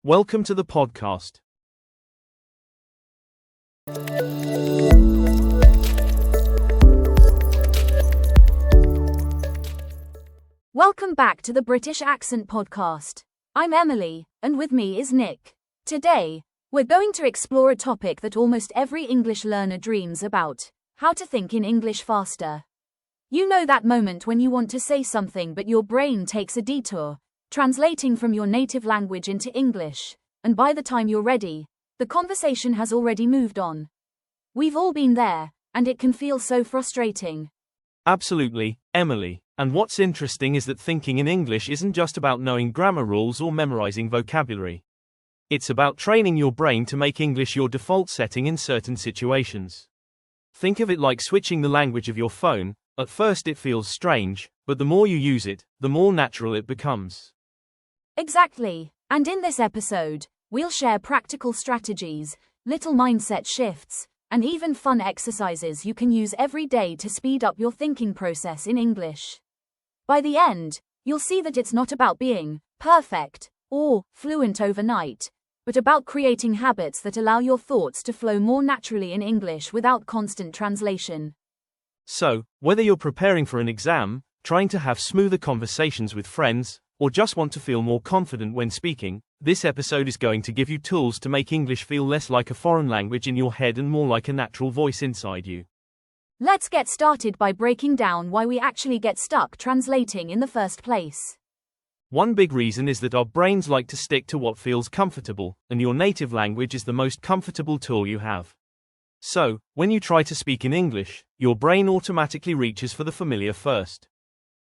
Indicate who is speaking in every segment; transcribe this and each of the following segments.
Speaker 1: Welcome to the podcast.
Speaker 2: Welcome back to the British Accent Podcast. I'm Emily, and with me is Nick. Today, we're going to explore a topic that almost every English learner dreams about: how to think in English faster. You know that moment when you want to say something but your brain takes a detour, translating from your native language into English, and by the time you're ready, the conversation has already moved on. We've all been there, and it can feel so frustrating.
Speaker 1: Absolutely, Emily. And what's interesting is that thinking in English isn't just about knowing grammar rules or memorizing vocabulary. It's about training your brain to make English your default setting in certain situations. Think of it like switching the language of your phone. At first it feels strange, but the more you use it, the more natural it becomes.
Speaker 2: Exactly. And in this episode, we'll share practical strategies, little mindset shifts, and even fun exercises you can use every day to speed up your thinking process in English. By the end, you'll see that it's not about being perfect or fluent overnight, but about creating habits that allow your thoughts to flow more naturally in English without constant translation.
Speaker 1: So, whether you're preparing for an exam, trying to have smoother conversations with friends, or just want to feel more confident when speaking, this episode is going to give you tools to make English feel less like a foreign language in your head and more like a natural voice inside you.
Speaker 2: Let's get started by breaking down why we actually get stuck translating in the first place.
Speaker 1: One big reason is that our brains like to stick to what feels comfortable, and your native language is the most comfortable tool you have. So, when you try to speak in English, your brain automatically reaches for the familiar first.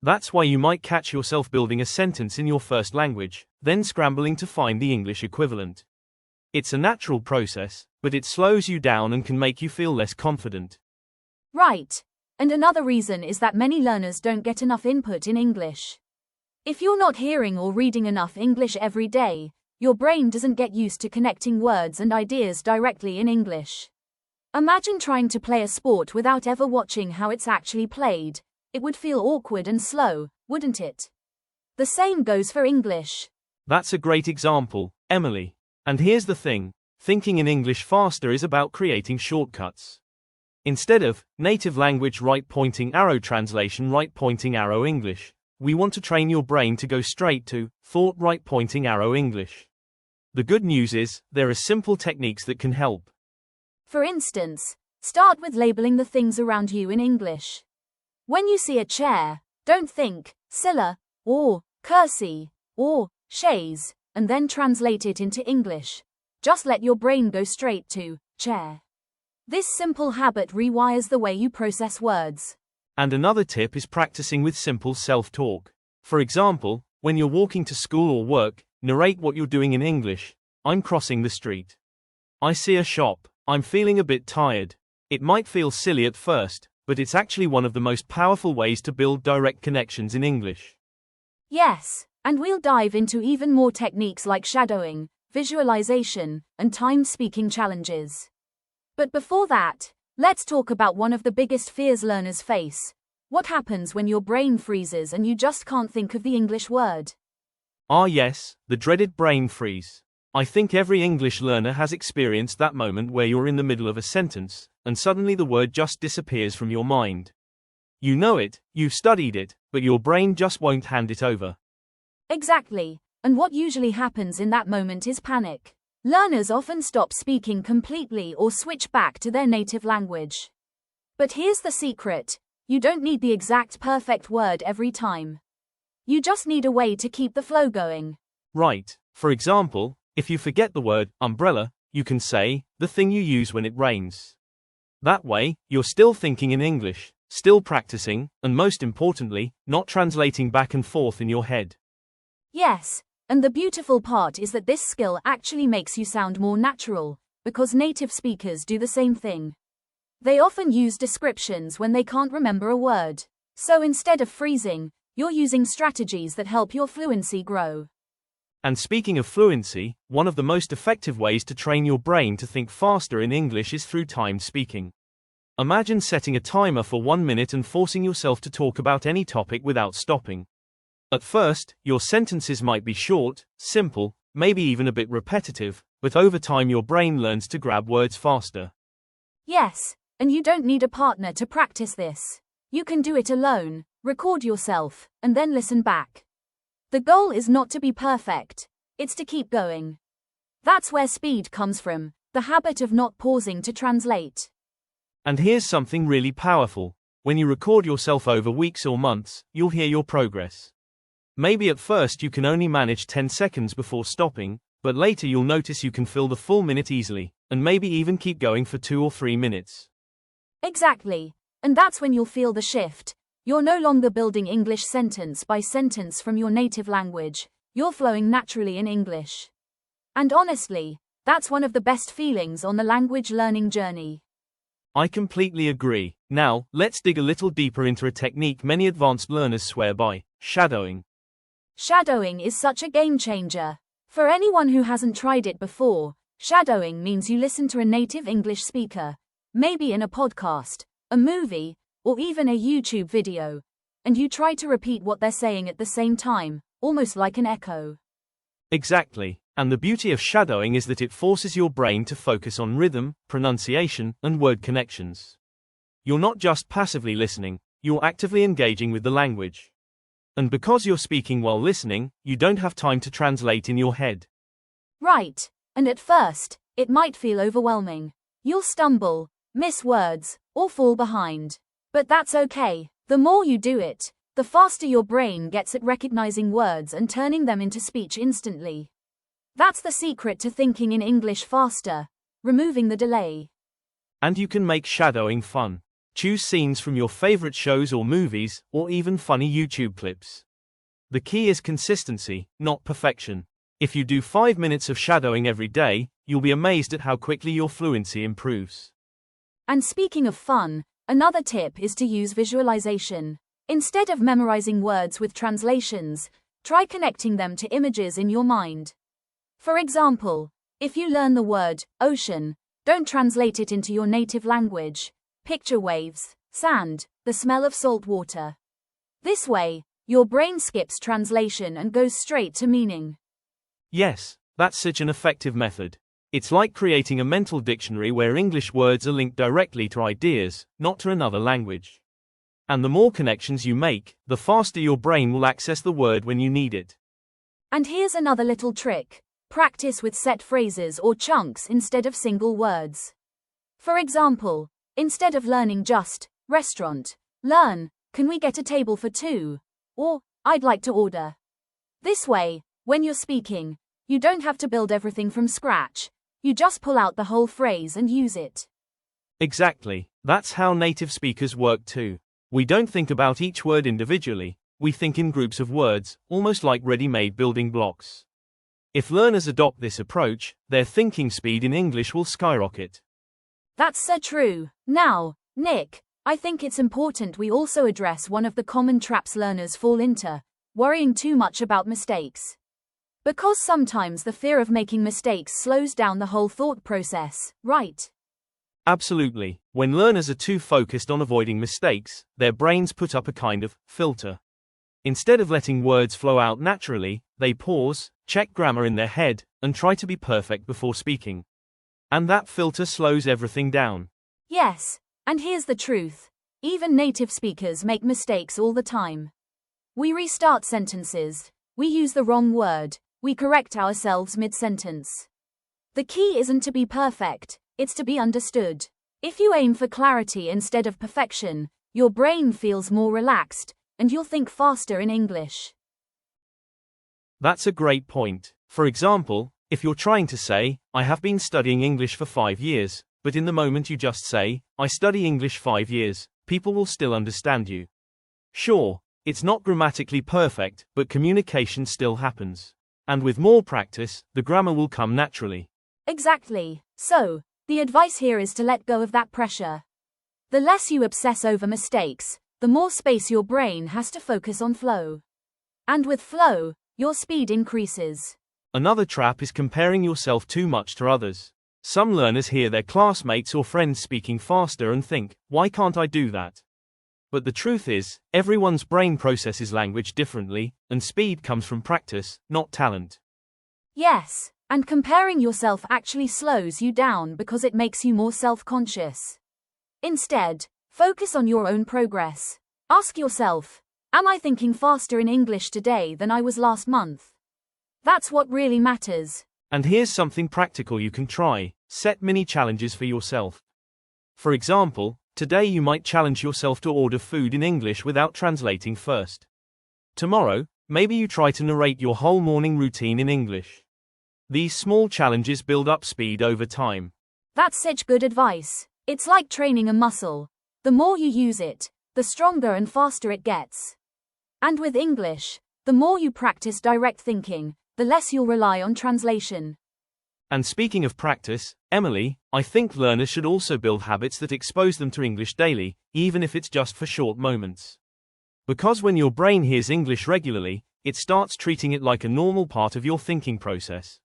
Speaker 1: That's why you might catch yourself building a sentence in your first language, then scrambling to find the English equivalent. It's a natural process, but it slows you down and can make you feel less confident.
Speaker 2: Right. And another reason is that many learners don't get enough input in English. If you're not hearing or reading enough English every day, your brain doesn't get used to connecting words and ideas directly in English. Imagine trying to play a sport without ever watching how it's actually played. It would feel awkward and slow, wouldn't it? The same goes for English.
Speaker 1: That's a great example, Emily. And here's the thing: thinking in English faster is about creating shortcuts. Instead of native language right pointing arrow translation right pointing arrow English, we want to train your brain to go straight to thought right pointing arrow English. The good news is, there are simple techniques that can help.
Speaker 2: For instance, start with labeling the things around you in English. When you see a chair, don't think "silla" or "kersey" or "chaise" and then translate it into English. Just let your brain go straight to chair. This simple habit rewires the way you process words.
Speaker 1: And another tip is practicing with simple self-talk. For example, when you're walking to school or work, narrate what you're doing in English. I'm crossing the street. I see a shop. I'm feeling a bit tired. It might feel silly at first, but it's actually one of the most powerful ways to build direct connections in English.
Speaker 2: Yes, and we'll dive into even more techniques like shadowing, visualization, and timed speaking challenges. But before that, let's talk about one of the biggest fears learners face. What happens when your brain freezes and you just can't think of the English word?
Speaker 1: Ah yes, the dreaded brain freeze. I think every English learner has experienced that moment where you're in the middle of a sentence, and suddenly the word just disappears from your mind. You know it, you've studied it, but your brain just won't hand it over.
Speaker 2: Exactly, and what usually happens in that moment is panic. Learners often stop speaking completely or switch back to their native language. But here's the secret: you don't need the exact perfect word every time. You just need a way to keep the flow going.
Speaker 1: Right. For example, if you forget the word umbrella, you can say the thing you use when it rains. That way, you're still thinking in English, still practicing, and most importantly, not translating back and forth in your head.
Speaker 2: Yes, and the beautiful part is that this skill actually makes you sound more natural, because native speakers do the same thing. They often use descriptions when they can't remember a word. So instead of freezing, you're using strategies that help your fluency grow.
Speaker 1: And speaking of fluency, one of the most effective ways to train your brain to think faster in English is through timed speaking. Imagine setting a timer for 1 minute and forcing yourself to talk about any topic without stopping. At first, your sentences might be short, simple, maybe even a bit repetitive, but over time your brain learns to grab words faster.
Speaker 2: Yes, and you don't need a partner to practice this. You can do it alone, record yourself, and then listen back. The goal is not to be perfect, it's to keep going. That's where speed comes from, the habit of not pausing to translate.
Speaker 1: And here's something really powerful. When you record yourself over weeks or months, you'll hear your progress. Maybe at first you can only manage 10 seconds before stopping, but later you'll notice you can fill the full minute easily, and maybe even keep going for 2 or 3 minutes.
Speaker 2: Exactly. And that's when you'll feel the shift. You're no longer building English sentence by sentence from your native language, you're flowing naturally in English. And honestly, that's one of the best feelings on the language learning journey.
Speaker 1: I completely agree. Now, let's dig a little deeper into a technique many advanced learners swear by: shadowing.
Speaker 2: Shadowing is such a game changer. For anyone who hasn't tried it before, shadowing means you listen to a native English speaker, maybe in a podcast, a movie, or even a YouTube video, and you try to repeat what they're saying at the same time, almost like an echo.
Speaker 1: Exactly. And the beauty of shadowing is that it forces your brain to focus on rhythm, pronunciation, and word connections. You're not just passively listening, you're actively engaging with the language. And because you're speaking while listening, you don't have time to translate in your head.
Speaker 2: Right. And at first, it might feel overwhelming. You'll stumble, miss words, or fall behind. But that's okay. The more you do it, the faster your brain gets at recognizing words and turning them into speech instantly. That's the secret to thinking in English faster, removing the delay.
Speaker 1: And you can make shadowing fun. Choose scenes from your favorite shows or movies, or even funny YouTube clips. The key is consistency, not perfection. If you do 5 minutes of shadowing every day, you'll be amazed at how quickly your fluency improves.
Speaker 2: And speaking of fun, another tip is to use visualization. Instead of memorizing words with translations, try connecting them to images in your mind. For example, if you learn the word ocean, don't translate it into your native language. Picture waves, sand, the smell of salt water. This way, your brain skips translation and goes straight to meaning.
Speaker 1: Yes, that's such an effective method. It's like creating a mental dictionary where English words are linked directly to ideas, not to another language. And the more connections you make, the faster your brain will access the word when you need it.
Speaker 2: And here's another little trick. Practice with set phrases or chunks instead of single words. For example, instead of learning just restaurant, learn, can we get a table for 2? Or, I'd like to order. This way, when you're speaking, you don't have to build everything from scratch. You just pull out the whole phrase and use it.
Speaker 1: Exactly. That's how native speakers work too. We don't think about each word individually, we think in groups of words, almost like ready-made building blocks. If learners adopt this approach, their thinking speed in English will skyrocket.
Speaker 2: That's so true. Now, Nick, I think it's important we also address one of the common traps learners fall into: worrying too much about mistakes. Because sometimes the fear of making mistakes slows down the whole thought process, right?
Speaker 1: Absolutely. When learners are too focused on avoiding mistakes, their brains put up a kind of filter. Instead of letting words flow out naturally, they pause, check grammar in their head, and try to be perfect before speaking. And that filter slows everything down.
Speaker 2: Yes, and here's the truth. Even native speakers make mistakes all the time. We restart sentences, we use the wrong word, we correct ourselves mid-sentence. The key isn't to be perfect, it's to be understood. If you aim for clarity instead of perfection, your brain feels more relaxed, and you'll think faster in English.
Speaker 1: That's a great point. For example, if you're trying to say, I have been studying English for 5 years, but in the moment you just say, I study English 5 years, people will still understand you. Sure, it's not grammatically perfect, but communication still happens. And with more practice, the grammar will come naturally.
Speaker 2: Exactly. So, the advice here is to let go of that pressure. The less you obsess over mistakes, the more space your brain has to focus on flow. And with flow, your speed increases.
Speaker 1: Another trap is comparing yourself too much to others. Some learners hear their classmates or friends speaking faster and think, why can't I do that? But the truth is, everyone's brain processes language differently, and speed comes from practice, not talent.
Speaker 2: Yes, and comparing yourself actually slows you down because it makes you more self-conscious. Instead, focus on your own progress. Ask yourself, am I thinking faster in English today than I was last month? That's what really matters.
Speaker 1: And here's something practical you can try: set mini challenges for yourself. For example, today you might challenge yourself to order food in English without translating first. Tomorrow, maybe you try to narrate your whole morning routine in English. These small challenges build up speed over time.
Speaker 2: That's such good advice. It's like training a muscle. The more you use it, the stronger and faster it gets. And with English, the more you practice direct thinking, the less you'll rely on translation.
Speaker 1: And speaking of practice, Emily, I think learners should also build habits that expose them to English daily, even if it's just for short moments. Because when your brain hears English regularly, it starts treating it like a normal part of your thinking process.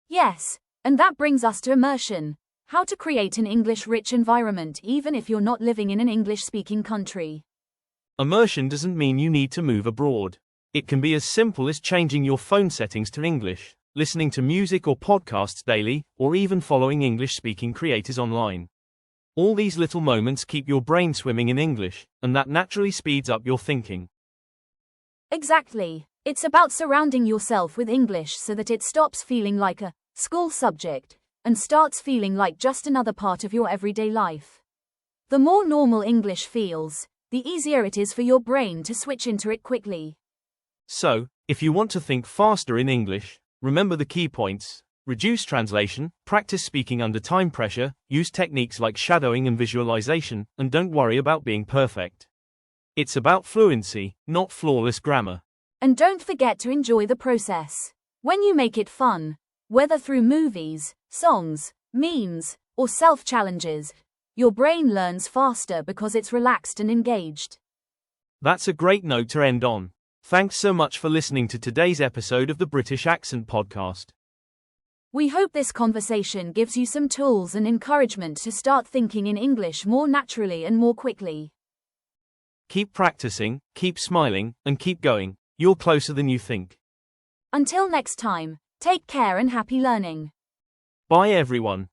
Speaker 2: Yes, and that brings us to immersion. How to create an English-rich environment even if you're not living in an English-speaking country.
Speaker 1: Immersion doesn't mean you need to move abroad. It can be as simple as changing your phone settings to English, listening to music or podcasts daily, or even following English-speaking creators online. All these little moments keep your brain swimming in English, and that naturally speeds up your thinking.
Speaker 2: Exactly. It's about surrounding yourself with English so that it stops feeling like a school subject and starts feeling like just another part of your everyday life. The more normal English feels, the easier it is for your brain to switch into it quickly.
Speaker 1: So, if you want to think faster in English, remember the key points: reduce translation, practice speaking under time pressure, use techniques like shadowing and visualization, and don't worry about being perfect. It's about fluency, not flawless grammar.
Speaker 2: And don't forget to enjoy the process. When you make it fun, whether through movies, songs, memes, or self-challenges, your brain learns faster because it's relaxed and engaged.
Speaker 1: That's a great note to end on. Thanks so much for listening to today's episode of the British Accent Podcast.
Speaker 2: We hope this conversation gives you some tools and encouragement to start thinking in English more naturally and more quickly.
Speaker 1: Keep practicing, keep smiling, and keep going. You're closer than you think.
Speaker 2: Until next time, take care and happy learning.
Speaker 1: Bye everyone.